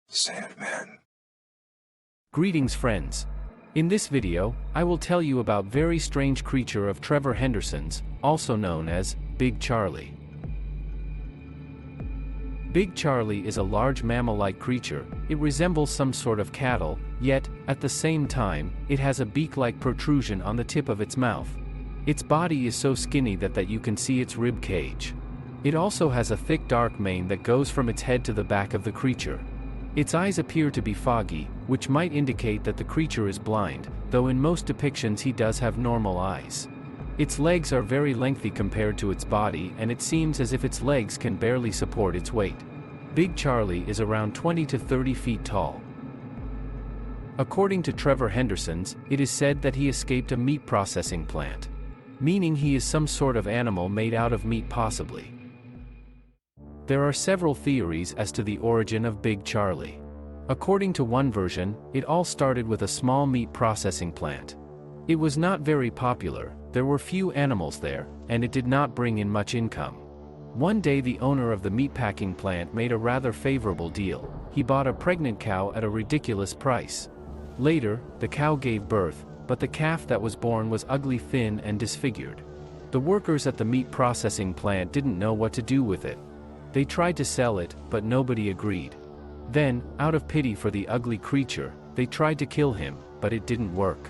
Sandman. Greetings friends. In this video, I will tell you about very strange creature of Trevor Henderson's, also known as Big Charlie. Big Charlie is a large mammal-like creature. It resembles some sort of cattle, yet, at the same time, it has a beak-like protrusion on the tip of its mouth. Its body is so skinny that you can see its rib cage. It also has a thick dark mane that goes from its head to the back of the creature. Its eyes appear to be foggy, which might indicate that the creature is blind, though in most depictions he does have normal eyes. Its legs are very lengthy compared to its body, and it seems as if its legs can barely support its weight. Big Charlie is around 20 to 30 feet tall. According to Trevor Henderson's, it is said that he escaped a meat processing plant. Meaning he is some sort of animal made out of meat possibly. There are several theories as to the origin of Big Charlie. According to one version, it all started with a small meat processing plant. It was not very popular, there were few animals there, and it did not bring in much income. One day the owner of the meatpacking plant made a rather favorable deal. He bought a pregnant cow at a ridiculous price. Later, the cow gave birth, but the calf that was born was ugly, thin, and disfigured. The workers at the meat processing plant didn't know what to do with it. They tried to sell it, but nobody agreed. Then, out of pity for the ugly creature, they tried to kill him, but it didn't work.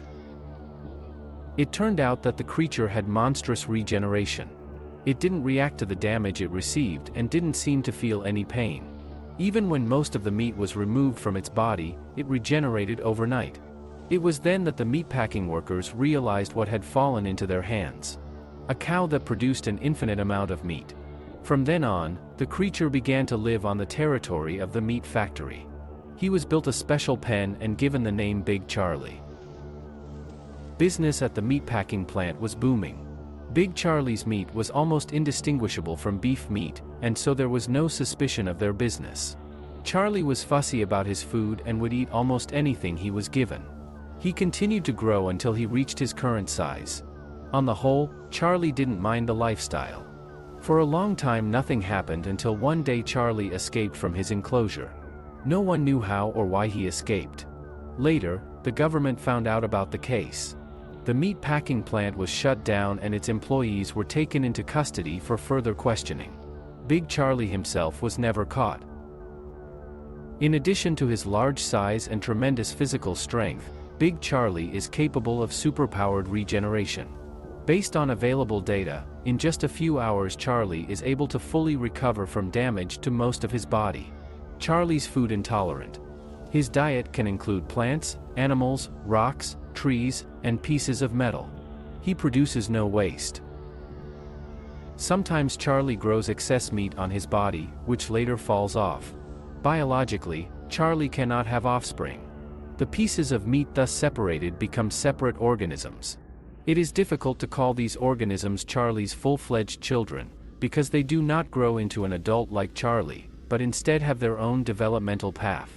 It turned out that the creature had monstrous regeneration. It didn't react to the damage it received and didn't seem to feel any pain. Even when most of the meat was removed from its body, it regenerated overnight. It was then that the meatpacking workers realized what had fallen into their hands. A cow that produced an infinite amount of meat. From then on, the creature began to live on the territory of the meat factory. He was built a special pen and given the name Big Charlie. Business at the meatpacking plant was booming. Big Charlie's meat was almost indistinguishable from beef meat, and so there was no suspicion of their business. Charlie was fussy about his food and would eat almost anything he was given. He continued to grow until he reached his current size. On the whole, Charlie didn't mind the lifestyle. For a long time nothing happened until one day Charlie escaped from his enclosure. No one knew how or why he escaped. Later, the government found out about the case. The meat packing plant was shut down and its employees were taken into custody for further questioning. Big Charlie himself was never caught. In addition to his large size and tremendous physical strength, Big Charlie is capable of superpowered regeneration. Based on available data, in just a few hours Charlie is able to fully recover from damage to most of his body. Charlie's food intolerant. His diet can include plants, animals, rocks, trees, and pieces of metal. He produces no waste. Sometimes Charlie grows excess meat on his body, which later falls off. Biologically, Charlie cannot have offspring. The pieces of meat thus separated become separate organisms. It is difficult to call these organisms Charlie's full-fledged children, because they do not grow into an adult like Charlie, but instead have their own developmental path.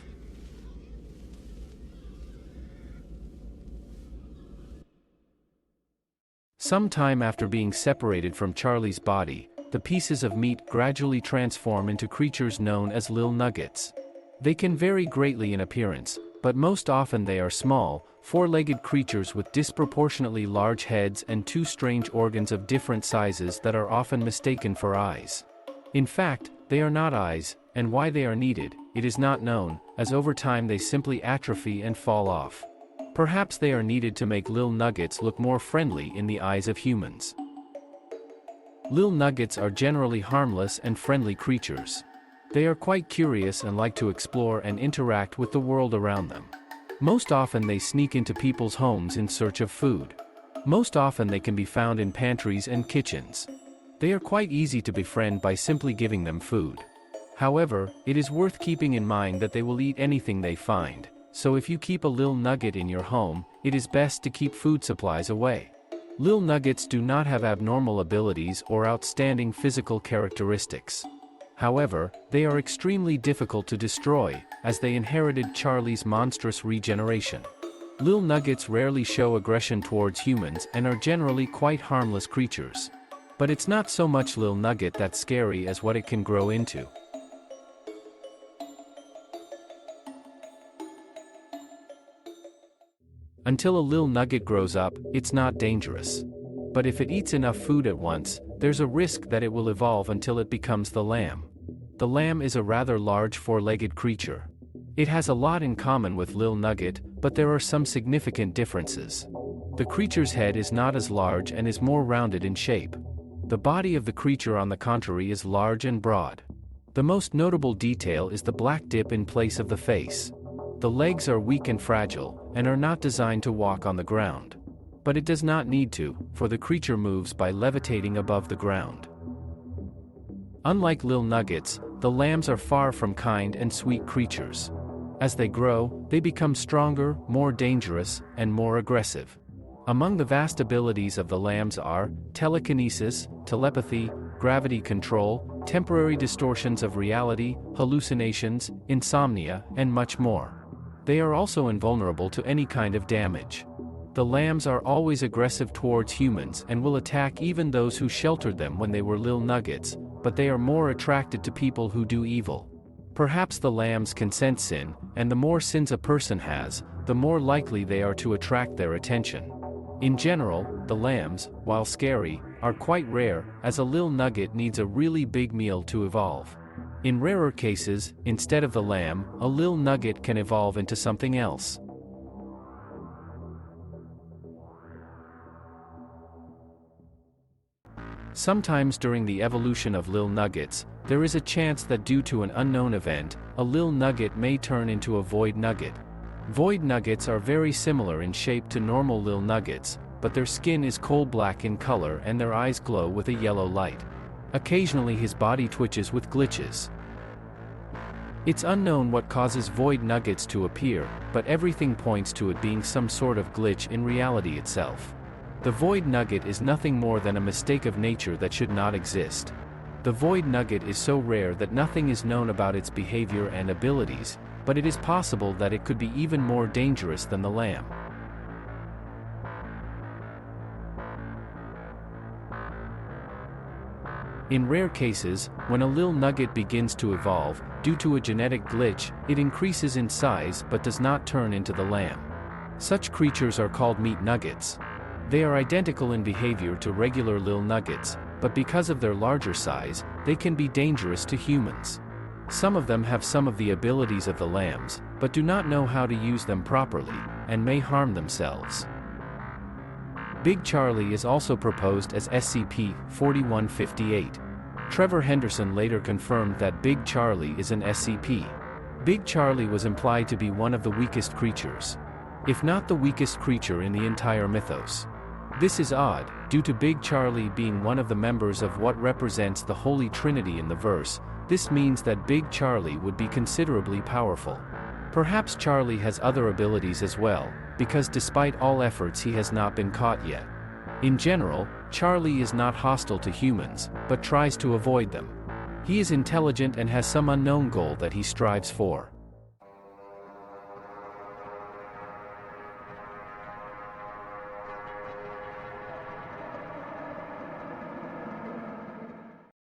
Some time after being separated from Charlie's body, the pieces of meat gradually transform into creatures known as little nuggets. They can vary greatly in appearance, but most often they are small, four-legged creatures with disproportionately large heads and two strange organs of different sizes that are often mistaken for eyes. In fact, they are not eyes, and why they are needed, it is not known, as over time they simply atrophy and fall off. Perhaps they are needed to make little nuggets look more friendly in the eyes of humans. Little nuggets are generally harmless and friendly creatures. They are quite curious and like to explore and interact with the world around them. Most often they sneak into people's homes in search of food. Most often they can be found in pantries and kitchens. They are quite easy to befriend by simply giving them food. However, it is worth keeping in mind that they will eat anything they find, so if you keep a little nugget in your home, it is best to keep food supplies away. Little nuggets do not have abnormal abilities or outstanding physical characteristics. However, they are extremely difficult to destroy, as they inherited Charlie's monstrous regeneration. Little nuggets rarely show aggression towards humans and are generally quite harmless creatures. But it's not so much little nugget that's scary as what it can grow into. Until a Lil Nugget grows up, it's not dangerous. But if it eats enough food at once, there's a risk that it will evolve until it becomes the lamb. The lamb is a rather large four-legged creature. It has a lot in common with Lil Nugget, but there are some significant differences. The creature's head is not as large and is more rounded in shape. The body of the creature, on the contrary, is large and broad. The most notable detail is the black dip in place of the face. The legs are weak and fragile, and are not designed to walk on the ground. But it does not need to, for the creature moves by levitating above the ground. Unlike Lil Nuggets, the lambs are far from kind and sweet creatures. As they grow, they become stronger, more dangerous, and more aggressive. Among the vast abilities of the lambs are telekinesis, telepathy, gravity control, temporary distortions of reality, hallucinations, insomnia, and much more. They are also invulnerable to any kind of damage. The lambs are always aggressive towards humans and will attack even those who sheltered them when they were Lil Nuggets, but they are more attracted to people who do evil. Perhaps the lambs can sense sin, and the more sins a person has, the more likely they are to attract their attention. In general, the lambs, while scary, are quite rare, as a Lil Nugget needs a really big meal to evolve. In rarer cases, instead of the lamb, a Lil Nugget can evolve into something else. Sometimes during the evolution of Lil Nuggets, there is a chance that due to an unknown event, a Lil Nugget may turn into a Void Nugget. Void Nuggets are very similar in shape to normal Lil Nuggets, but their skin is coal black in color and their eyes glow with a yellow light. Occasionally his body twitches with glitches. It's unknown what causes Void Nuggets to appear, but everything points to it being some sort of glitch in reality itself. The Void Nugget is nothing more than a mistake of nature that should not exist. The Void Nugget is so rare that nothing is known about its behavior and abilities, but it is possible that it could be even more dangerous than the lamb. In rare cases, when a Lil Nugget begins to evolve, due to a genetic glitch, it increases in size but does not turn into the lamb. Such creatures are called meat nuggets. They are identical in behavior to regular Lil Nuggets, but because of their larger size, they can be dangerous to humans. Some of them have some of the abilities of the lambs, but do not know how to use them properly, and may harm themselves. Big Charlie is also proposed as SCP-4158. Trevor Henderson later confirmed that Big Charlie is an SCP. Big Charlie was implied to be one of the weakest creatures, if not the weakest creature in the entire mythos. This is odd, due to Big Charlie being one of the members of what represents the Holy Trinity in the verse. This means that Big Charlie would be considerably powerful. Perhaps Charlie has other abilities as well, because despite all efforts he has not been caught yet. In general, Charlie is not hostile to humans, but tries to avoid them. He is intelligent and has some unknown goal that he strives for.